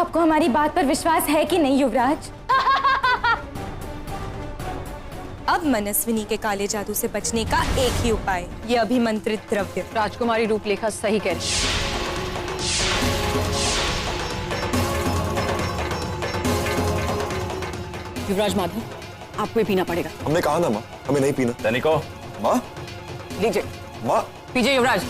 आपको हमारी बात पर विश्वास है कि नहीं युवराज? अब मनस्विनी के काले जादू से बचने का एक ही उपाय, ये अभिमंत्रित द्रव्य। राजकुमारी रूपलेखा सही कह रही। युवराज माधव, आपको ये पीना पड़ेगा। हमने कहा ना माँ, हमें नहीं पीना। तनिको। माँ, लीजिए। माँ, पीजिए युवराज।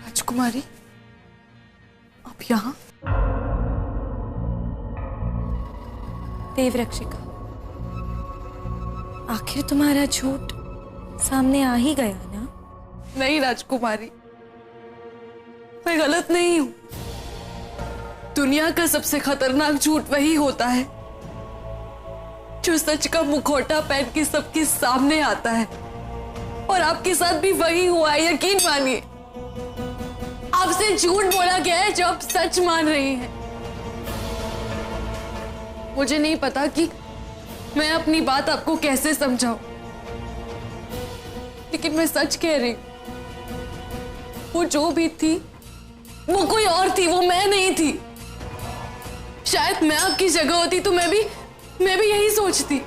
राजकुमारी, अब यहाँ? देवरक्षिका, आखिर तुम्हारा झूठ सामने आ ही गया ना? नहीं राजकुमारी, मैं गलत नहीं हूं। दुनिया का सबसे खतरनाक झूठ वही होता है जो सच का मुखौटा पहन के सबके सामने आता है, और आपके साथ भी वही हुआ है। यकीन मानिए, आपसे झूठ बोला गया है जो आप सच मान रही हैं। मुझे नहीं पता कि मैं अपनी बात आपको कैसे समझाऊं, लेकिन मैं सच कह रही हूं। वो जो भी थी वो कोई और थी, वो मैं नहीं थी। शायद मैं आपकी जगह होती तो मैं भी यही सोचती।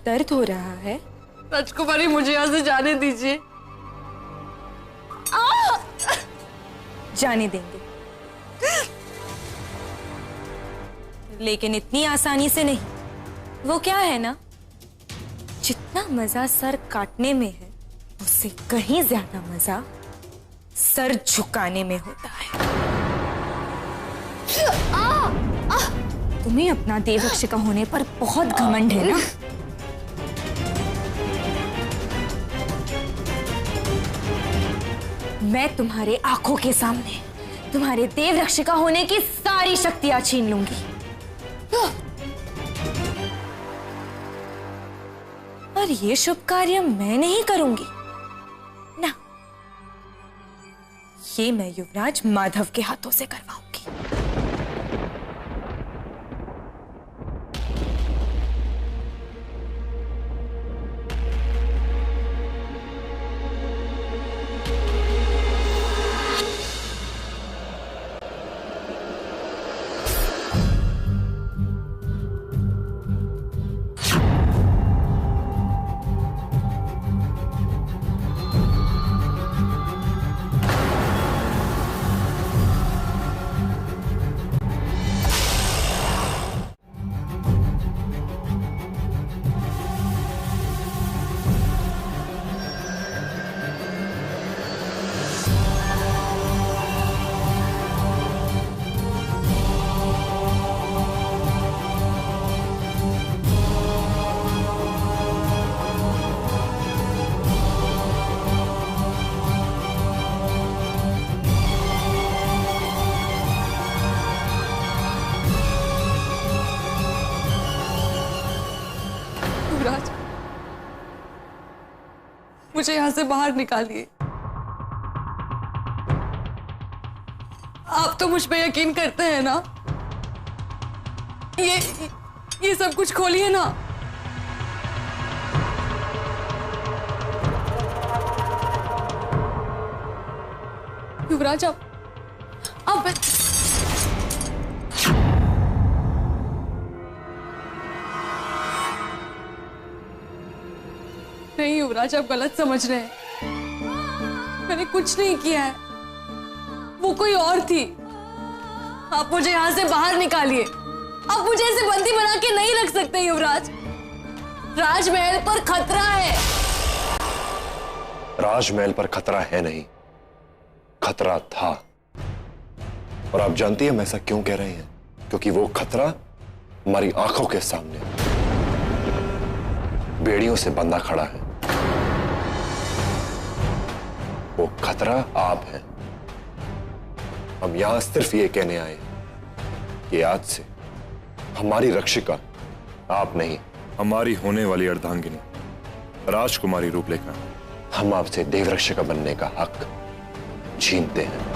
दर्द हो रहा है? राजकुमारी, मुझे यहाँ से जाने दीजिए। जाने देंगे, लेकिन इतनी आसानी से नहीं। वो क्या है ना, जितना मजा सर काटने में है उससे कहीं ज्यादा मजा सर झुकाने में होता है। तुम्हें अपना देवरक्षिका होने पर बहुत घमंड है ना? मैं तुम्हारे आंखों के सामने तुम्हारे देवरक्षिका होने की सारी शक्तियां छीन लूंगी। और ये शुभ कार्य मैं नहीं करूंगी ना, ये मैं युवराज माधव के हाथों से करवाऊंगी। मुझे यहाँ से बाहर निकालिए। आप तो मुझ पे यकीन करते हैं ना? ये सब कुछ खोलिए ना। युवराज आप नहीं युवराज, आप गलत समझ रहे हैं। मैंने कुछ नहीं किया है, वो कोई और थी। आप मुझे यहां से बाहर निकालिए। आप मुझे ऐसे बंदी बना के नहीं रख सकते युवराज। राजमहल पर खतरा है। राजमहल पर खतरा है नहीं, खतरा था। और आप जानती हैं हम ऐसा क्यों कह रहे हैं? क्योंकि वो खतरा हमारी आंखों के सामने बेड़ियों से बंधा खड़ा है। वो खतरा आप हैं। हम यहां सिर्फ ये कहने आए हैं कि आज से हमारी रक्षिका आप नहीं, हमारी होने वाली अर्धांगिनी राजकुमारी रूपलेखा, हम आपसे देवरक्षिका बनने का हक छीनते हैं।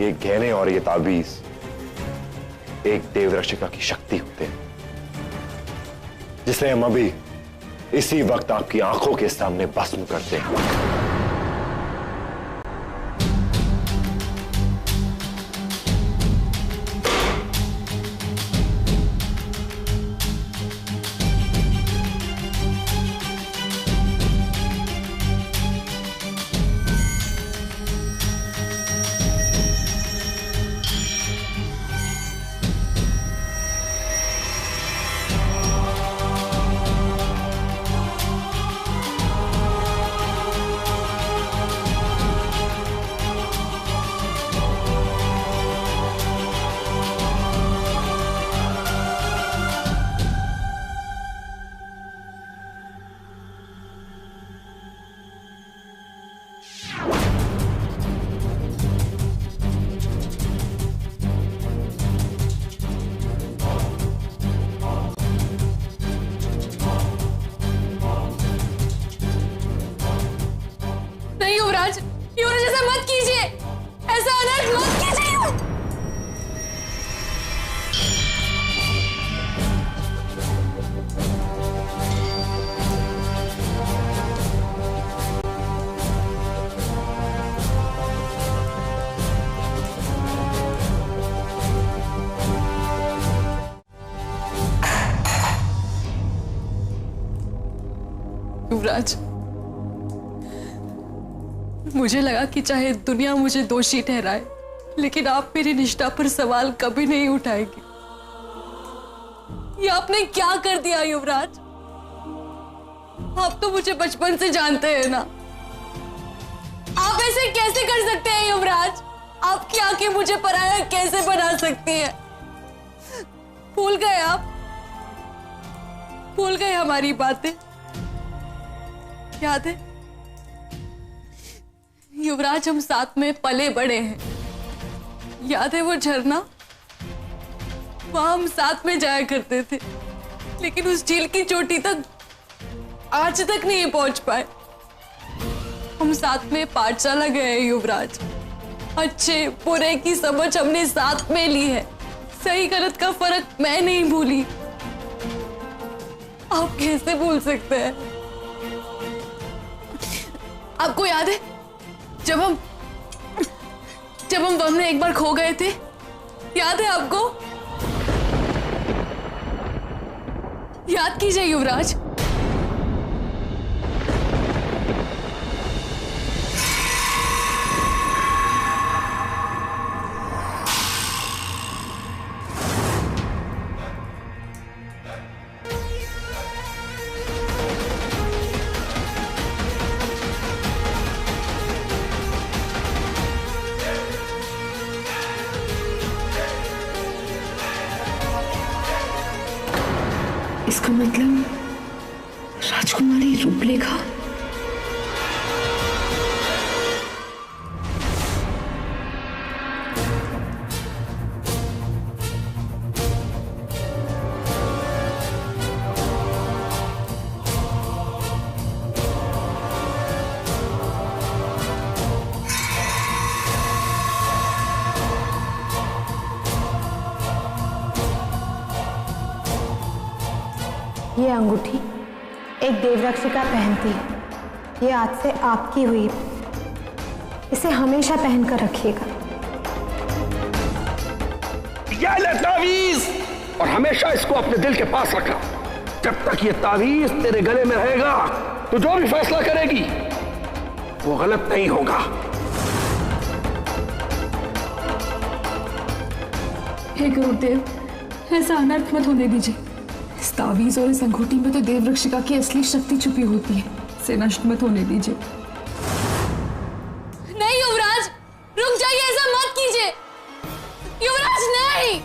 ये गहने और ये ताबीज एक देवरक्षिका की शक्ति होते हैं, जिसे हम अभी इसी वक्त आपकी आंखों के सामने भस्म करते हैं। युवराज ऐसा मत कीजिए, ऐसा अनर्थ मत कीजिए। युवराज, मुझे लगा कि चाहे दुनिया मुझे दोषी ठहराए, लेकिन आप मेरी निष्ठा पर सवाल कभी नहीं उठाएंगे। ये आपने क्या कर दिया युवराज? आप तो मुझे बचपन से जानते हैं ना। आप ऐसे कैसे कर सकते हैं युवराज? आपकी आंखें मुझे पराया कैसे बना सकती हैं? भूल गए आप? भूल गए हमारी बातें? याद है युवराज, हम साथ में पले बड़े हैं। याद है वो झरना? वहां हम साथ में जाया करते थे, लेकिन उस झील की चोटी तक आज तक नहीं पहुंच पाए। हम साथ में पाठशाला गए युवराज। अच्छे बुरे की समझ हमने साथ में ली है। सही गलत का फर्क मैं नहीं भूली। आप कैसे भूल सकते हैं? आपको याद है जब हम वन में एक बार खो गए थे? याद है आपको? याद कीजिए युवराज। इसका मतलब राजकुमारी रूपलेखा। ये अंगूठी एक देवरक्षिका पहनती है। ये आज से आपकी हुई है। इसे हमेशा पहनकर रखिएगा। ये ले तावीज, और हमेशा इसको अपने दिल के पास रखना। जब तक ये तावीज तेरे गले में रहेगा तो जो भी फैसला करेगी वो गलत नहीं होगा। हे गुरुदेव, ऐसा अनर्थ मत होने दीजिए। इस तावीज और इस अंगूठी में तो देवरक्षिका की असली शक्ति छुपी होती है। इसे नष्ट मत होने दीजिए। नहीं युवराज, रुक जाइए, ऐसा मत कीजिए। युवराज नहीं।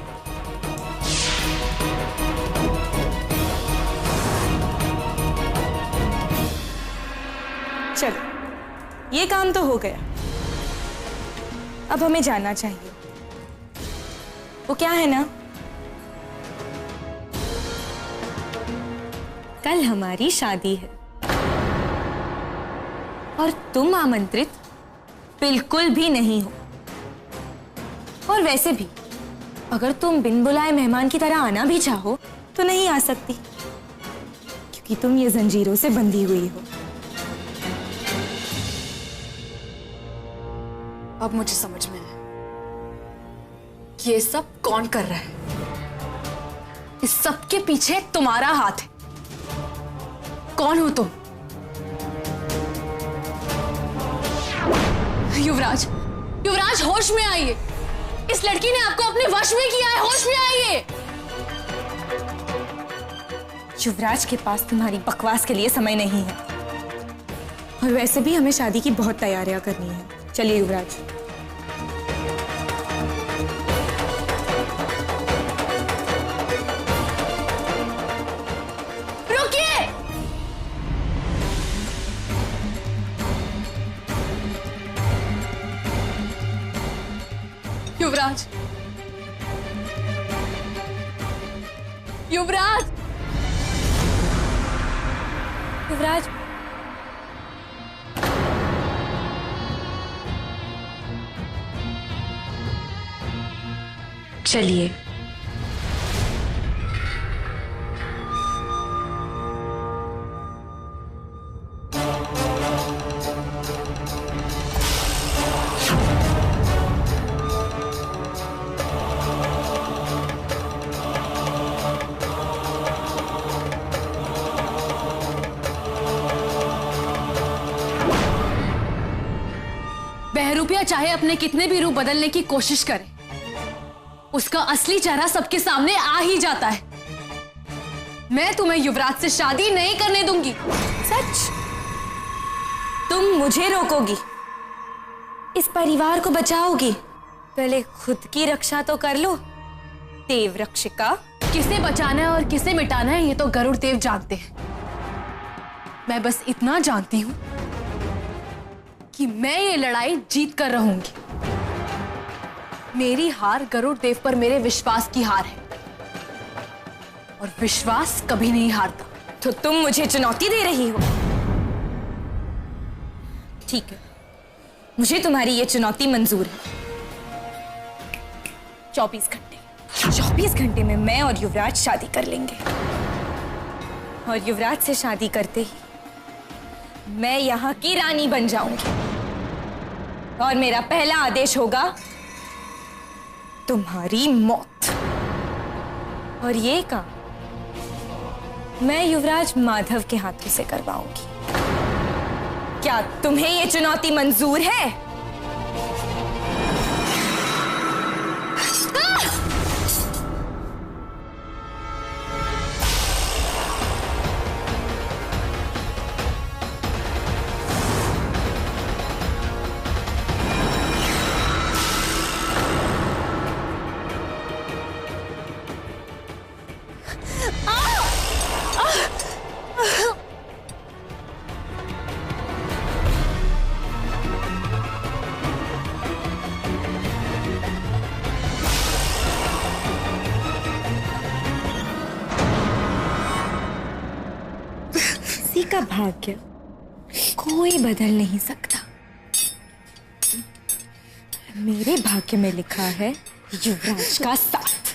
चलो, ये काम तो हो गया। अब हमें जाना चाहिए। वो क्या है ना, कल हमारी शादी है और तुम आमंत्रित बिल्कुल भी नहीं हो। और वैसे भी अगर तुम बिन बुलाए मेहमान की तरह आना भी चाहो तो नहीं आ सकती, क्योंकि तुम ये जंजीरों से बंधी हुई हो। अब मुझे समझ में आया कि ये सब कौन कर रहा है। इस सब के पीछे तुम्हारा हाथ है। कौन हो तुम? युवराज, युवराज होश में आइए। इस लड़की ने आपको अपने वश में किया है। होश में आइए। युवराज के पास तुम्हारी बकवास के लिए समय नहीं है, और वैसे भी हमें शादी की बहुत तैयारियां करनी है। चलिए युवराज। युवराज, युवराज, युवराज, चलिए। बहरूपिया चाहे अपने कितने भी रूप बदलने की कोशिश करे, उसका असली चेहरा सबके सामने आ ही जाता है। मैं तुम्हें युवराज से शादी नहीं करने दूंगी। सच? तुम मुझे रोकोगी, इस परिवार को बचाओगी? पहले खुद की रक्षा तो कर लो देवरक्षिका। किसे बचाना है और किसे मिटाना है ये तो गरुड़ देव जानते हैं। मैं बस इतना जानती हूं कि मैं ये लड़ाई जीत कर रहूंगी। मेरी हार गरुड़ देव पर मेरे विश्वास की हार है, और विश्वास कभी नहीं हारता। तो तुम मुझे चुनौती दे रही हो? ठीक है, मुझे तुम्हारी ये चुनौती मंजूर है। 24 घंटे में मैं और युवराज शादी कर लेंगे, और युवराज से शादी करते ही मैं यहाँ की रानी बन जाऊंगी, और मेरा पहला आदेश होगा तुम्हारी मौत। और ये काम मैं युवराज माधव के हाथों से करवाऊंगी। क्या तुम्हें ये चुनौती मंजूर है? का भाग्य कोई बदल नहीं सकता। मेरे भाग्य में लिखा है युवराज का साथ।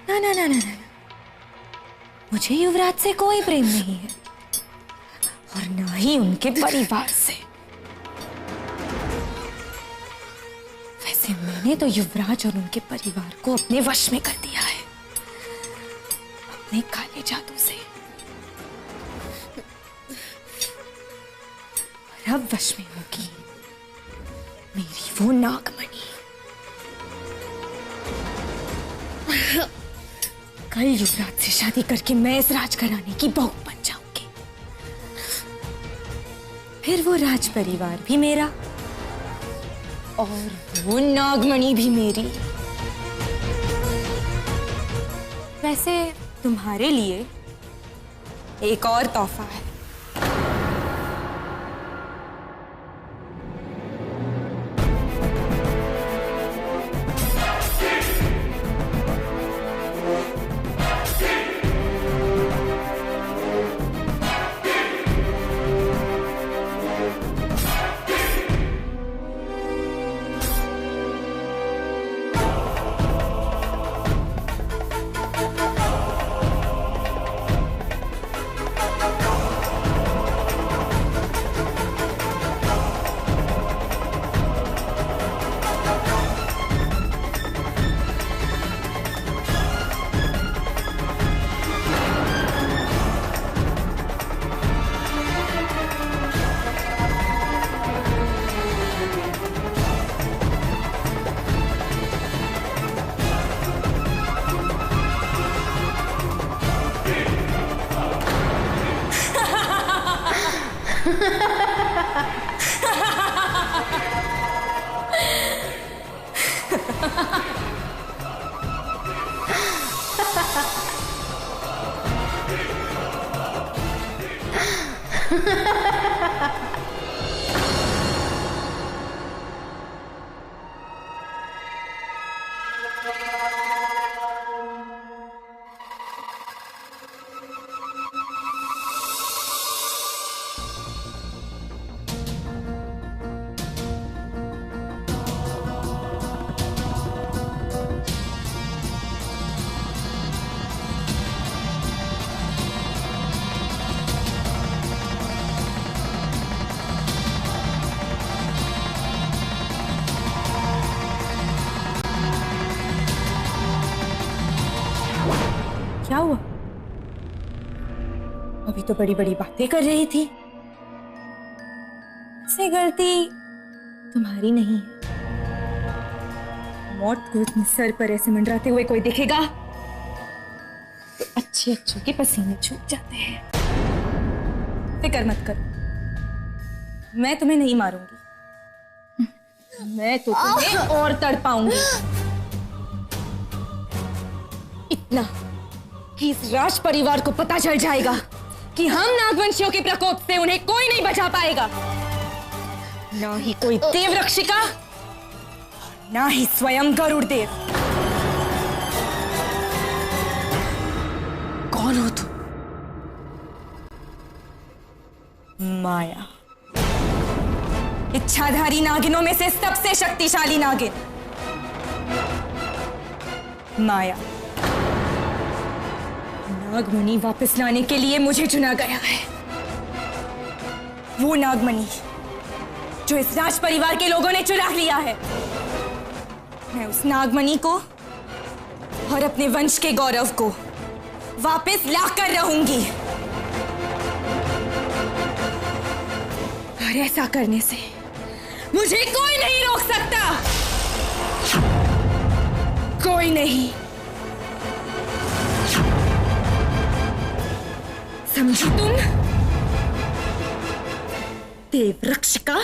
ना ना ना ना ना, मुझे युवराज से कोई प्रेम नहीं है और ना ही उनके परिवार से। वैसे मैंने तो युवराज और उनके परिवार को अपने वश में कर दिया है, अपने काले जादू से। और अब वश में होगी मेरी वो नागमणि। कल युवराज से शादी करके मैं इस राजघराने की बहू बन जाऊंगी। फिर वो राज परिवार भी मेरा और वो नागमणि भी मेरी। वैसे तुम्हारे लिए एक और तोहफा है। क्या हुआ? अभी तो बड़ी बड़ी बातें कर रही थी। से गलती तुम्हारी नहीं है। मौत को इतने सर पर ऐसे मंडराते हुए कोई देखेगा तो अच्छे अच्छों के पसीने छूट जाते हैं। फिक्र मत करो, मैं तुम्हें नहीं मारूंगी। मैं तो तुम्हें और तड़पाऊंगी। इतना कि इस राज परिवार को पता चल जाएगा कि हम नागवंशियों के प्रकोप से उन्हें कोई नहीं बचा पाएगा, ना ही कोई देवरक्षिका, ना ही स्वयं गरुड़देव। कौन हो तुम? माया, इच्छाधारी नागिनों में से सबसे शक्तिशाली नागिन माया। नागमणि वापस लाने के लिए मुझे चुना गया है। वो नागमणि जो इस राज परिवार के लोगों ने चुरा लिया है। मैं उस नागमणि को और अपने वंश के गौरव को वापस लाकर रहूंगी। और ऐसा करने से मुझे कोई नहीं रोक सकता। कोई नहीं। समझी तुम? देवरक्षिका।